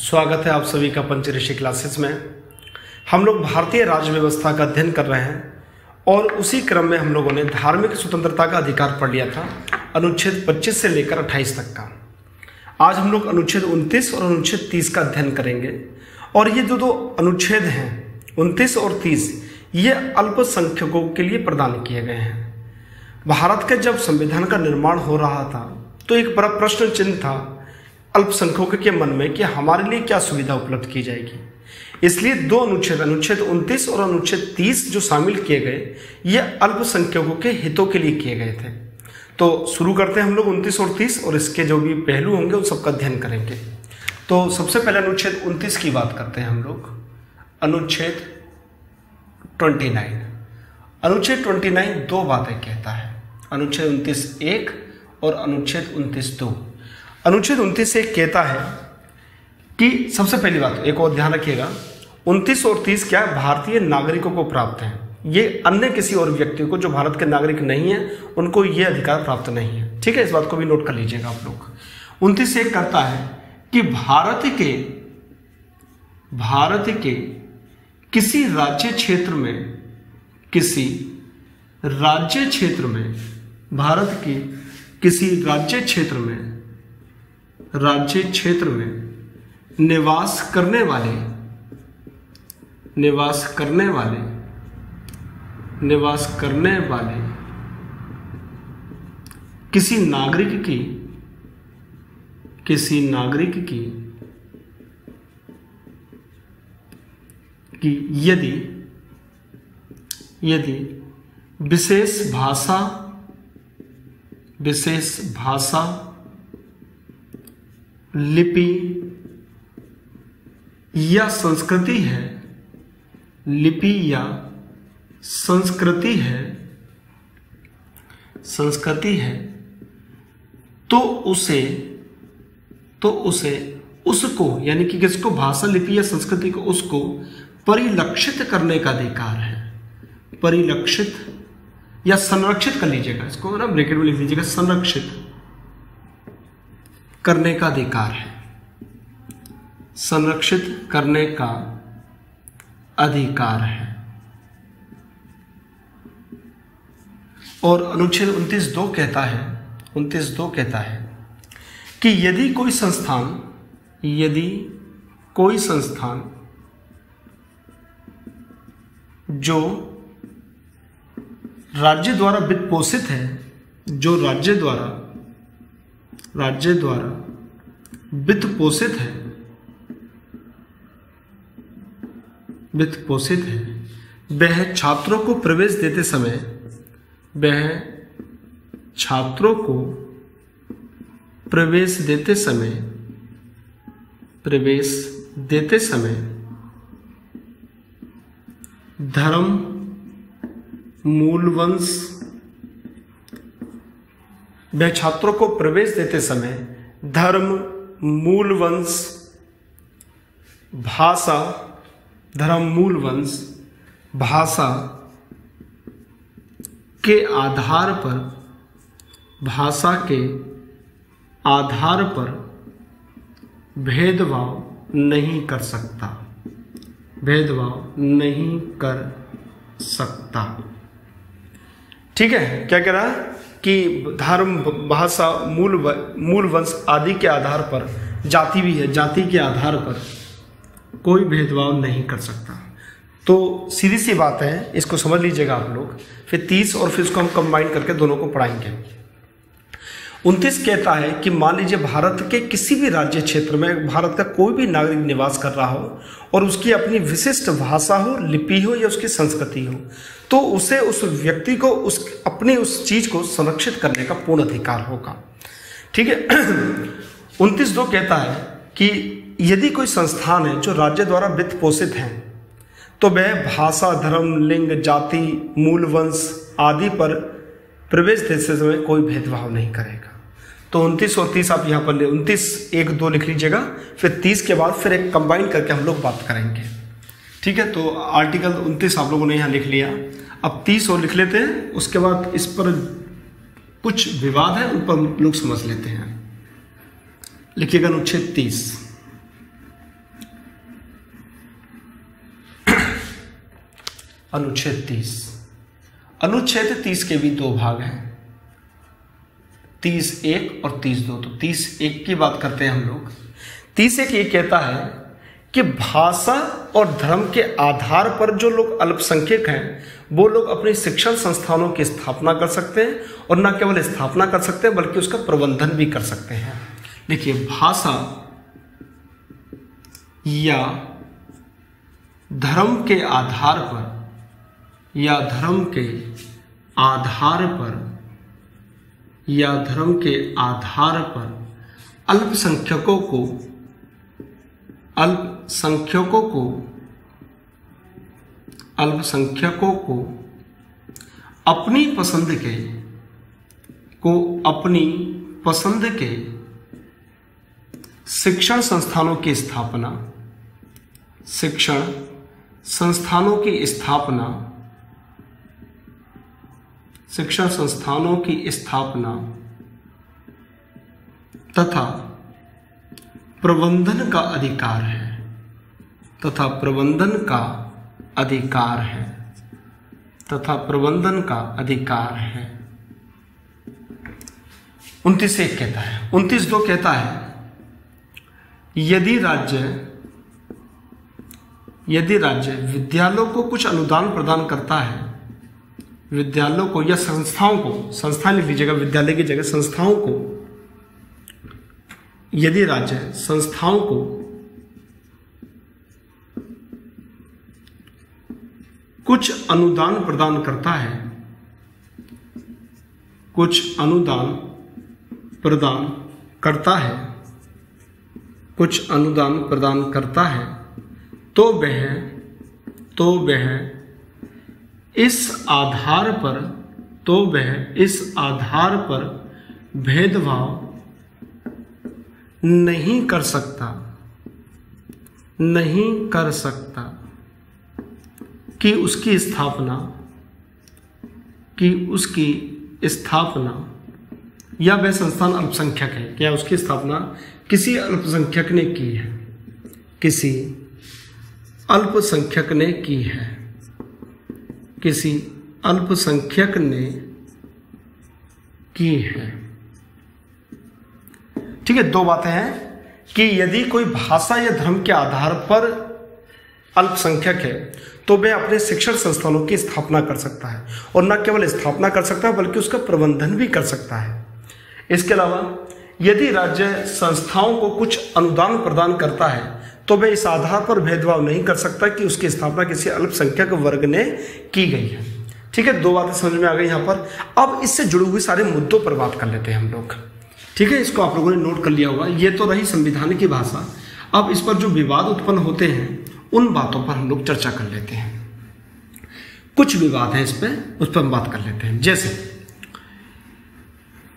स्वागत है आप सभी का पंचऋषि क्लासेस में। हम लोग भारतीय राज्य व्यवस्था का अध्ययन कर रहे हैं और उसी क्रम में हम लोगों ने धार्मिक स्वतंत्रता का अधिकार पढ़ लिया था, अनुच्छेद 25 से लेकर 28 तक का। आज हम लोग अनुच्छेद 29 और अनुच्छेद 30 का अध्ययन करेंगे। और ये जो दो अनुच्छेद हैं 29 और 30, ये अल्पसंख्यकों के लिए प्रदान किए गए हैं। भारत के जब संविधान का निर्माण हो रहा था तो एक बड़ा प्रश्न चिन्ह था अल्पसंख्यकों के मन में कि हमारे लिए क्या सुविधा उपलब्ध की जाएगी। इसलिए दो अनुच्छेद 29 और अनुच्छेद 30 जो शामिल किए गए, ये अल्पसंख्यकों के हितों के लिए किए गए थे। तो शुरू करते हैं हम लोग 29 और 30 और इसके जो भी पहलू होंगे उन सबका अध्ययन करेंगे। तो सबसे पहले अनुच्छेद 29 की बात करते हैं हम लोग। अनुच्छेद 29, अनुच्छेद 29 दो बातें कहता है, अनुच्छेद 29(1) और अनुच्छेद 29(2). अनुच्छेद 29(1) कहता है कि सबसे पहली बात, एक और ध्यान रखिएगा, 29 और 30 क्या है, भारतीय नागरिकों को प्राप्त है। ये अन्य किसी और व्यक्ति को जो भारत के नागरिक नहीं है उनको ये अधिकार प्राप्त नहीं है। ठीक है, इस बात को भी नोट कर लीजिएगा आप लोग। 29(1) करता है कि भारत के किसी राज्य क्षेत्र में भारत के किसी राज्य क्षेत्र में निवास करने वाले किसी नागरिक की यदि विशेष भाषा लिपि या संस्कृति है तो उसको यानी कि किसको, भाषा लिपि या संस्कृति को, उसको परिलक्षित करने का अधिकार है। परिलक्षित या संरक्षित कर लीजिएगा, इसको ना ब्रैकेट में लिख लीजिएगा, संरक्षित करने का अधिकार है। संरक्षित करने का अधिकार है। और अनुच्छेद 29(2) कहता है कि यदि कोई संस्थान जो राज्य द्वारा वित्त पोषित है, वित्त पोषित है, वह छात्रों को प्रवेश देते समय धर्म मूल वंश भाषा के आधार पर भेदभाव नहीं कर सकता। ठीक है, क्या कह रहा है कि धर्म, भाषा, मूल वंश आदि के आधार पर, जाति भी है, जाति के आधार पर कोई भेदभाव नहीं कर सकता। तो सीधी सी बात है, इसको समझ लीजिएगा आप लोग। फिर 30 और फिर इसको हम कंबाइन करके दोनों को पढ़ाएंगे। 29 कहता है कि मान लीजिए भारत के किसी भी राज्य क्षेत्र में भारत का कोई भी नागरिक निवास कर रहा हो और उसकी अपनी विशिष्ट भाषा हो, लिपि हो या उसकी संस्कृति हो, तो उसे, उस व्यक्ति को अपनी उस चीज को संरक्षित करने का पूर्ण अधिकार होगा। ठीक है। 29(2) कहता है कि यदि कोई संस्थान है जो राज्य द्वारा वित्त पोषित है तो वह भाषा, धर्म, लिंग, जाति, मूल वंश आदि पर प्रवेश देते समय कोई भेदभाव नहीं करेगा। तो 29 और 30 आप यहाँ पर 29(1)(2) लिख लीजिएगा। फिर 30 के बाद फिर एक कंबाइन करके हम लोग बात करेंगे। ठीक है, तो आर्टिकल 29 आप लोगों ने यहाँ लिख लिया। अब 30 और लिख लेते हैं, उसके बाद इस पर कुछ विवाद है, उन पर लोग समझ लेते हैं। लिखिएगा अनुच्छेद 30। अनुच्छेद 30। अनुच्छेद 30 के भी दो भाग हैं, 30(1) और 30(2). तो 30(1) की बात करते हैं हम लोग। 30(1) ये कहता है कि भाषा और धर्म के आधार पर जो लोग अल्पसंख्यक हैं वो लोग अपनी शिक्षण संस्थानों की स्थापना कर सकते हैं, और न केवल स्थापना कर सकते हैं बल्कि उसका प्रबंधन भी कर सकते हैं। देखिए, भाषा या धर्म के आधार पर या धर्म के आधार पर या धर्म के आधार पर अल्पसंख्यकों को अपनी पसंद के शिक्षण संस्थानों की स्थापना तथा प्रबंधन का अधिकार है। 29(1) कहता है। 29(2) कहता है यदि राज्य विद्यालयों को कुछ अनुदान प्रदान करता है, विद्यालयों को या संस्थाओं को, संस्थान लिख लीजिएगा विद्यालय की जगह, संस्थाओं को, यदि राज्य संस्थाओं को कुछ अनुदान प्रदान करता है, तो वह इस आधार पर भेदभाव नहीं कर सकता कि उसकी स्थापना या वह संस्थान अल्पसंख्यक है, क्या उसकी स्थापना किसी अल्पसंख्यक ने की है, ठीक है। दो बातें हैं कि यदि कोई भाषा या धर्म के आधार पर अल्पसंख्यक है तो वह अपने शिक्षण संस्थानों की स्थापना कर सकता है, और न केवल स्थापना कर सकता है बल्कि उसका प्रबंधन भी कर सकता है। इसके अलावा यदि राज्य संस्थाओं को कुछ अनुदान प्रदान करता है तो वह इस आधार पर भेदभाव नहीं कर सकता कि उसकी स्थापना किसी अल्पसंख्यक वर्ग ने की गई है। ठीक है, दो बातें समझ में आ गई यहाँ पर। अब इससे जुड़े हुए सारे मुद्दों पर बात कर लेते हैं हम लोग। ठीक है, इसको आप लोगों ने नोट कर लिया होगा। ये तो रही संविधान की भाषा। अब इस पर जो विवाद उत्पन्न होते हैं उन बातों पर हम लोग चर्चा कर लेते हैं। कुछ विवाद है इस पर, उस पर हम बात कर लेते हैं। जैसे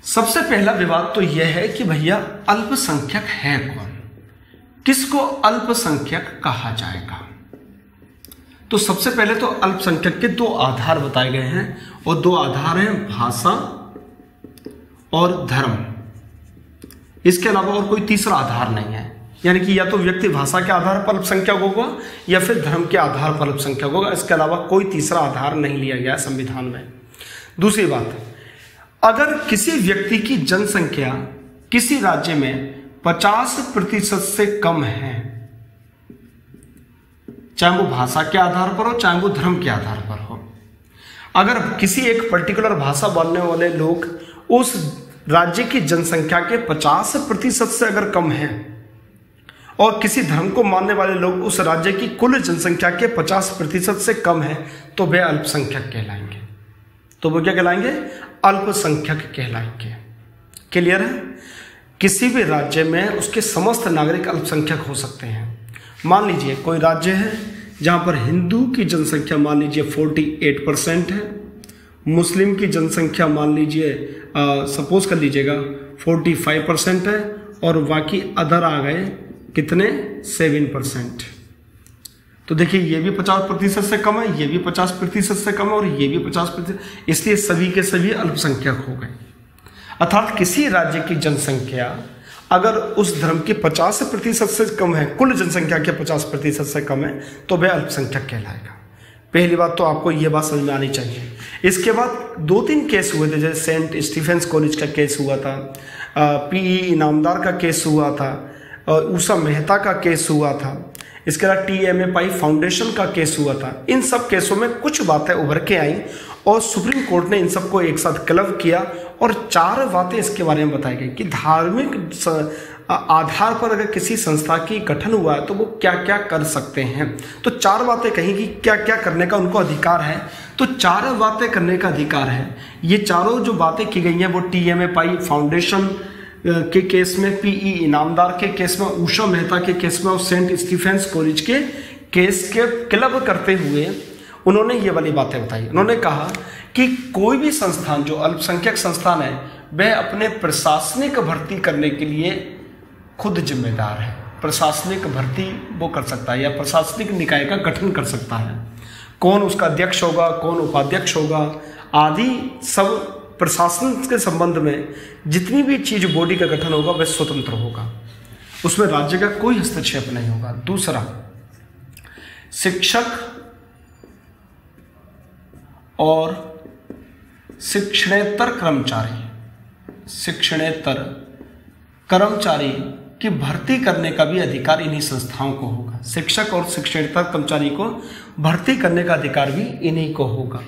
सबसे पहला विवाद तो यह है कि भैया अल्पसंख्यक है कौन, किसको अल्पसंख्यक कहा जाएगा। तो सबसे पहले तो अल्पसंख्यक के दो आधार बताए गए हैं, और दो आधार हैं भाषा और धर्म। इसके अलावा और कोई तीसरा आधार नहीं है, यानी कि या तो व्यक्ति भाषा के आधार पर अल्पसंख्यक होगा या फिर धर्म के आधार पर अल्पसंख्यक होगा। इसके अलावा कोई तीसरा आधार नहीं लिया गया संविधान में। दूसरी बात, अगर किसी व्यक्ति की जनसंख्या किसी राज्य में 50% से कम है, चाहे वो भाषा के आधार पर हो चाहे वो धर्म के आधार पर हो, अगर किसी एक पर्टिकुलर भाषा बोलने वाले लोग उस राज्य की जनसंख्या के 50% से अगर कम है और किसी धर्म को मानने वाले लोग उस राज्य की कुल जनसंख्या के 50% से कम है तो वे अल्पसंख्यक कहलाएंगे। तो वो क्या कहलाएंगे? अल्पसंख्यक कहलाएंगे। क्लियर है? किसी भी राज्य में उसके समस्त नागरिक अल्पसंख्यक हो सकते हैं। मान लीजिए कोई राज्य है जहाँ पर हिंदू की जनसंख्या मान लीजिए 48% है, मुस्लिम की जनसंख्या मान लीजिए सपोज कर लीजिएगा 45% है, और बाकी अदर आ गए कितने 7%। तो देखिए ये भी 50% से कम है, ये भी 50% से कम है, और ये भी 50%, इसलिए सभी के सभी अल्पसंख्यक हो गए। अर्थात किसी राज्य की जनसंख्या अगर उस धर्म की 50% से कम है, कुल जनसंख्या के 50% से कम है, तो वह अल्पसंख्यक कहलाएगा। पहली बात तो आपको ये बात समझ में आनी चाहिए। इसके बाद 2-3 केस हुए थे, जैसे सेंट स्टीफेंस कॉलेज का केस हुआ था, पीई इनामदार का केस हुआ था, उषा मेहता का केस हुआ था, इसके अलावा TMA पाई फाउंडेशन का केस हुआ था। इन सब केसों में कुछ बातें उभर के आई और सुप्रीम कोर्ट ने इन सबको एक साथ क्लब किया और 4 बातें इसके बारे में बताई गई कि धार्मिक आधार पर अगर किसी संस्था की गठन हुआ है तो वो क्या क्या कर सकते हैं। तो 4 बातें कहीं कि क्या क्या करने का उनको अधिकार है। तो 4 बातें करने का अधिकार है। ये चारों जो बातें की गई हैं वो TMA पाई फाउंडेशन के केस में, पीई इनामदार के केस में, उषा मेहता के केस में और सेंट स्टीफेंस कॉलेज के केस के क्लब करते हुए उन्होंने ये वाली बातें बताई। उन्होंने कहा कि कोई भी संस्थान जो अल्पसंख्यक संस्थान है वह अपने प्रशासनिक भर्ती करने के लिए खुद जिम्मेदार है। प्रशासनिक भर्ती वो कर सकता है या प्रशासनिक निकाय का गठन कर सकता है। कौन उसका अध्यक्ष होगा, कौन उपाध्यक्ष होगा आदि सब प्रशासन के संबंध में जितनी भी चीज बॉडी का गठन होगा वह स्वतंत्र होगा, उसमें राज्य का कोई हस्तक्षेप नहीं होगा। दूसरा, शिक्षक और शिक्षणेतर कर्मचारी की भर्ती करने का भी अधिकार इन्हीं संस्थाओं को होगा। शिक्षक और शिक्षणेतर कर्मचारी को भर्ती करने का अधिकार भी इन्हीं को होगा।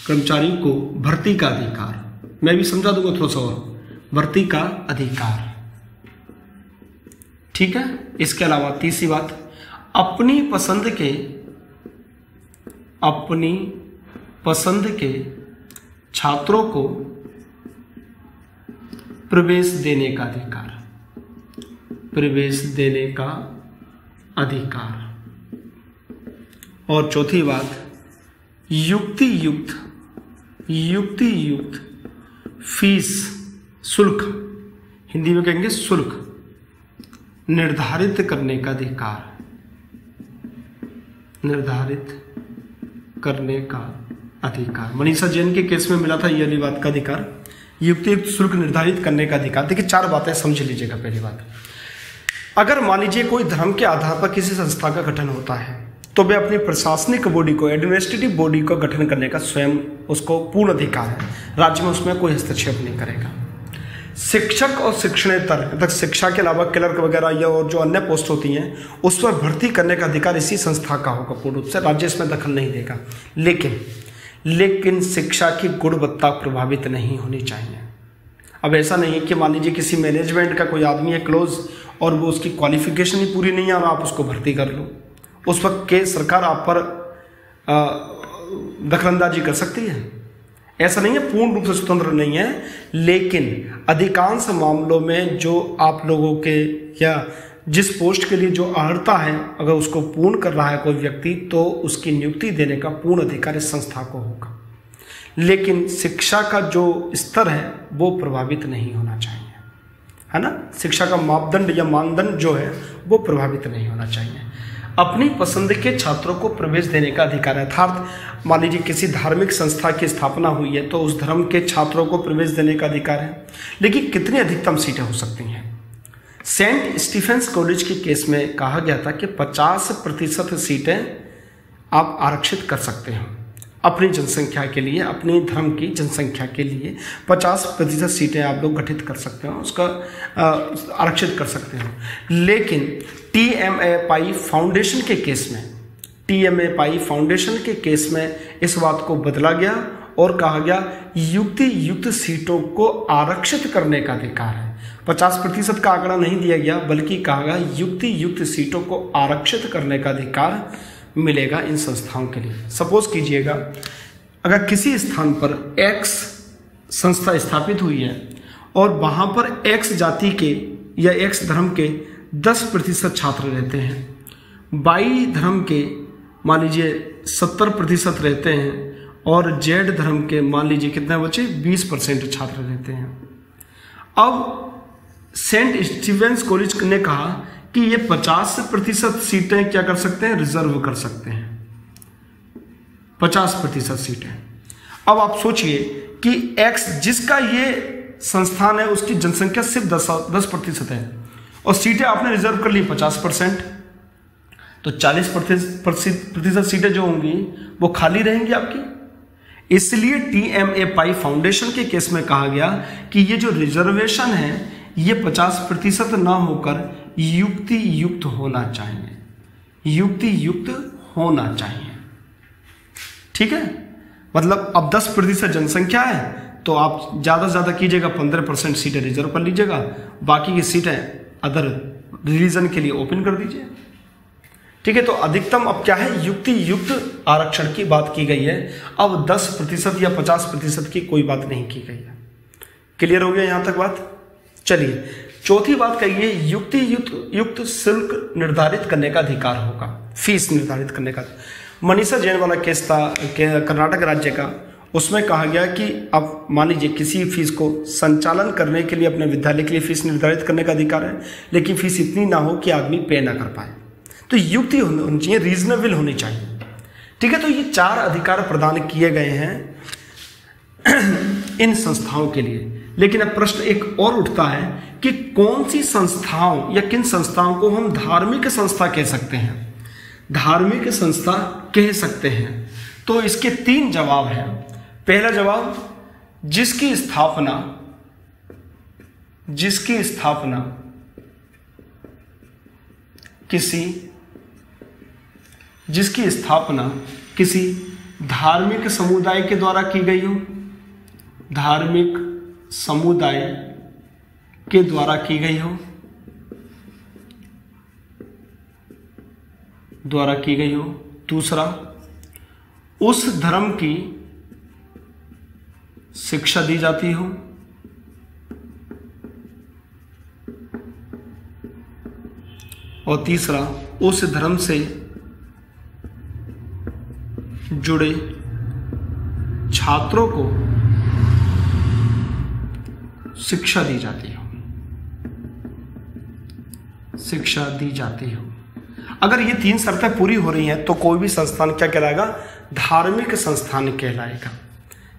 कर्मचारी को भर्ती का अधिकार, मैं भी समझा दूंगा थोड़ा सा और, भर्ती का अधिकार, ठीक है। इसके अलावा तीसरी बात, अपनी पसंद के छात्रों को प्रवेश देने का अधिकार। और चौथी बात, युक्ति युक्त फीस, शुल्क, हिंदी में कहेंगे शुल्क, निर्धारित करने का अधिकार। मनीषा जैन के केस में मिला था ये वाली बात का अधिकार, युक्त शुल्क निर्धारित करने का अधिकार। देखिए 4 बातें समझ लीजिएगा। पहली बात, अगर मान लीजिए कोई धर्म के आधार पर किसी संस्था का गठन होता है तो वे अपनी प्रशासनिक बॉडी को, एडमिनिस्ट्रेटिव बॉडी को गठन करने का स्वयं उसको पूर्ण अधिकार है। राज्य में उसमें कोई हस्तक्षेप नहीं करेगा। शिक्षक और शिक्षणेतर, मतलब शिक्षा के अलावा क्लर्क वगैरह या और जो अन्य पोस्ट होती हैं उस पर भर्ती करने का अधिकार इसी संस्था का होगा पूर्ण रूप से, राज्य इसमें दखल नहीं देगा। लेकिन शिक्षा की गुणवत्ता प्रभावित नहीं होनी चाहिए। अब ऐसा नहीं है कि मान लीजिए किसी मैनेजमेंट का कोई आदमी है क्लोज और वो उसकी क्वालिफिकेशन ही पूरी नहीं है और आप उसको भर्ती कर लो, उस वक्त के सरकार आप पर दखलंदाजी कर सकती है। ऐसा नहीं है, पूर्ण रूप से स्वतंत्र नहीं है, लेकिन अधिकांश मामलों में जो आप लोगों के या जिस पोस्ट के लिए जो अर्हता है अगर उसको पूर्ण कर रहा है कोई व्यक्ति तो उसकी नियुक्ति देने का पूर्ण अधिकार इस संस्था को होगा। लेकिन शिक्षा का जो स्तर है वो प्रभावित नहीं होना चाहिए, है ना। शिक्षा का मापदंड या मानदंड जो है वो प्रभावित नहीं होना चाहिए। अपनी पसंद के छात्रों को प्रवेश देने का अधिकार है। अर्थात मान लीजिए किसी धार्मिक संस्था की स्थापना हुई है तो उस धर्म के छात्रों को प्रवेश देने का अधिकार है। लेकिन कितनी अधिकतम सीटें हो सकती हैं? सेंट स्टीफेंस कॉलेज के केस में कहा गया था कि 50% सीटें आप आरक्षित कर सकते हैं अपनी जनसंख्या के लिए, अपनी धर्म की जनसंख्या के लिए 50% सीटें आप लोग गठित कर सकते हो, उसका आरक्षित कर सकते हो। लेकिन TMA पाई फाउंडेशन के केस में इस बात को बदला गया और कहा गया युक्त सीटों को आरक्षित करने का अधिकार है। 50% का आंकड़ा नहीं दिया गया बल्कि कहा गया युक्त सीटों को आरक्षित करने का अधिकार मिलेगा इन संस्थाओं के लिए। सपोज कीजिएगा अगर किसी स्थान पर X संस्था स्थापित हुई है और वहां पर X जाति के या X धर्म के 10% छात्र रहते हैं, Y धर्म के मान लीजिए 70% रहते हैं और Z धर्म के मान लीजिए कितने बचे 20% छात्र रहते हैं। अब सेंट स्टीफेंस कॉलेज ने कहा कि ये 50% सीटें क्या कर सकते हैं, रिजर्व कर सकते हैं 50% सीटें। अब आप सोचिए कि X जिसका ये संस्थान है उसकी जनसंख्या सिर्फ 10% है और सीटें आपने रिजर्व कर ली 50%। तो 40% सीटें जो होंगी वो खाली रहेंगी आपकी। इसलिए TMA-PI फाउंडेशन के केस में कहा गया कि ये जो रिजर्वेशन है ये 50% ना होकर युक्ति युक्त होना चाहिए, युक्ति युक्त होना चाहिए। ठीक है, मतलब अब 10% जनसंख्या है तो आप ज़्यादा से ज़्यादा कीजिएगा 15% सीटें रिजर्व कर लीजिएगा, बाकी की सीटें अदर रिलीजन के लिए ओपन कर दीजिए। ठीक है, तो अधिकतम अब क्या है, युक्ति युक्त आरक्षण की बात की गई है। अब 10% या 50% की कोई बात नहीं की गई है। क्लियर हो गया यहाँ तक बात? चलिए चौथी बात कहिए, युक्ति युक्त शुल्क निर्धारित करने का अधिकार होगा, फीस निर्धारित करने का। मनीषा जैन वाला केस था कर्नाटक राज्य का, उसमें कहा गया कि अब मान लीजिए किसी फीस को संचालन करने के लिए अपने विद्यालय के लिए फीस निर्धारित करने का अधिकार है, लेकिन फीस इतनी ना हो कि आदमी पे ना कर पाए, तो युक्ति होनी चाहिए, रीजनेबल होनी चाहिए। ठीक है, तो ये 4 अधिकार प्रदान किए गए हैं इन संस्थाओं के लिए। लेकिन अब प्रश्न एक और उठता है कि कौन सी संस्थाओं या किन संस्थाओं को हम धार्मिक संस्था कह सकते हैं, धार्मिक संस्था कह सकते हैं। तो इसके 3 जवाब हैं। पहला जवाब, जिसकी स्थापना किसी धार्मिक समुदाय के द्वारा की गई हो, धार्मिक समुदाय के द्वारा की गई हो। दूसरा, उस धर्म की शिक्षा दी जाती हो। और तीसरा, उस धर्म से जुड़े छात्रों को शिक्षा दी जाती हो। अगर ये 3 शर्तें पूरी हो रही हैं तो कोई भी संस्थान क्या कहलाएगा, धार्मिक संस्थान कहलाएगा।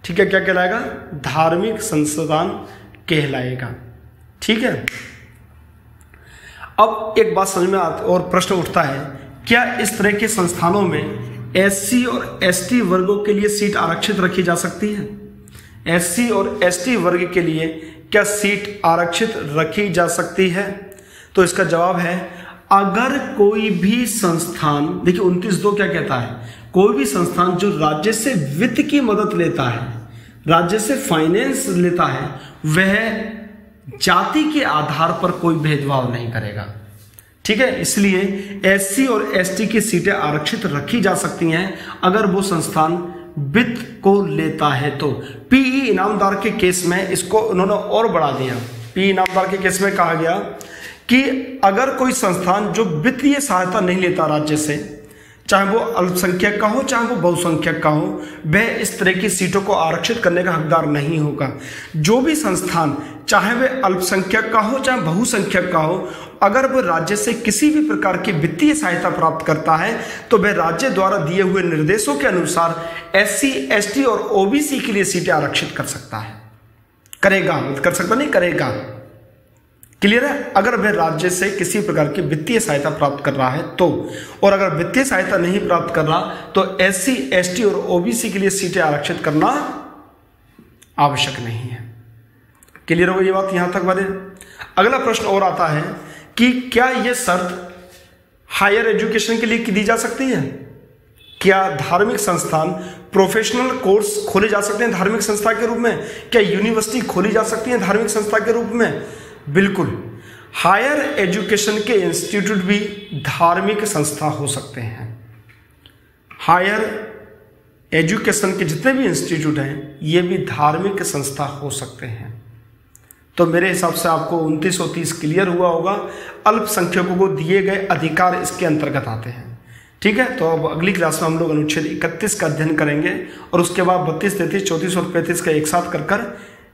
ठीक है, क्या कहलाएगा, धार्मिक संस्थान कहलाएगा। ठीक है, अब एक बात समझ में आती और प्रश्न उठता है, क्या इस तरह के संस्थानों में SC और ST वर्गों के लिए सीट आरक्षित रखी जा सकती है? SC और ST वर्ग के लिए क्या सीट आरक्षित रखी जा सकती है? तो इसका जवाब है, अगर कोई भी संस्थान, देखिए 29(2) क्या कहता है, कोई भी संस्थान जो राज्य से वित्त की मदद लेता है, राज्य से फाइनेंस लेता है, वह जाति के आधार पर कोई भेदभाव नहीं करेगा। ठीक है, इसलिए SC और ST की सीटें आरक्षित रखी जा सकती हैं अगर वो संस्थान वित्त को लेता है। तो PE इनामदार के केस में इसको उन्होंने और बढ़ा दिया। PE इनामदार के केस में कहा गया कि अगर कोई संस्थान जो वित्तीय सहायता नहीं लेता राज्य से, चाहे वो अल्पसंख्यक का हो चाहे वो बहुसंख्यक का हो, वह इस तरह की सीटों को आरक्षित करने का हकदार नहीं होगा। जो भी संस्थान, चाहे वह अल्पसंख्यक का हो चाहे बहुसंख्यक का हो, अगर वह राज्य से किसी भी प्रकार की वित्तीय सहायता प्राप्त करता है तो वह राज्य द्वारा दिए हुए निर्देशों के अनुसार SC, ST और OBC के लिए सीटें आरक्षित कर सकता है, करेगा, कर सकता नहीं, करेगा। क्लियर है? अगर वह राज्य से किसी प्रकार की वित्तीय सहायता प्राप्त कर रहा है तो, और अगर वित्तीय सहायता नहीं प्राप्त कर रहा तो SC, ST और OBC के लिए सीटें आरक्षित करना आवश्यक नहीं है। क्लियर हो गई ये बात यहां तक बात? अगला प्रश्न और आता है कि क्या यह शर्त हायर एजुकेशन के लिए दी जा सकती है? क्या धार्मिक संस्थान प्रोफेशनल कोर्स खोले जा सकते हैं धार्मिक संस्था के रूप में? क्या यूनिवर्सिटी खोली जा सकती है धार्मिक संस्था के रूप में? बिल्कुल, हायर एजुकेशन के इंस्टीट्यूट भी धार्मिक संस्था हो सकते हैं। हायर एजुकेशन के जितने भी इंस्टीट्यूट हैं ये भी धार्मिक संस्था हो सकते हैं। तो मेरे हिसाब से आपको 2930 क्लियर हुआ होगा। अल्पसंख्यकों को दिए गए अधिकार इसके अंतर्गत आते हैं। ठीक है, तो अब अगली क्लास में हम लोग अनुच्छेद 31 का अध्ययन करेंगे और उसके बाद 32, 33, 34 और 35 का एक साथ कर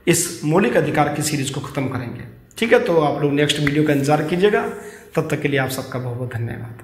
इस मौलिक अधिकार की सीरीज को खत्म करेंगे। ठीक है, तो आप लोग नेक्स्ट वीडियो का इंतजार कीजिएगा। तब तक के लिए आप सबका बहुत बहुत धन्यवाद।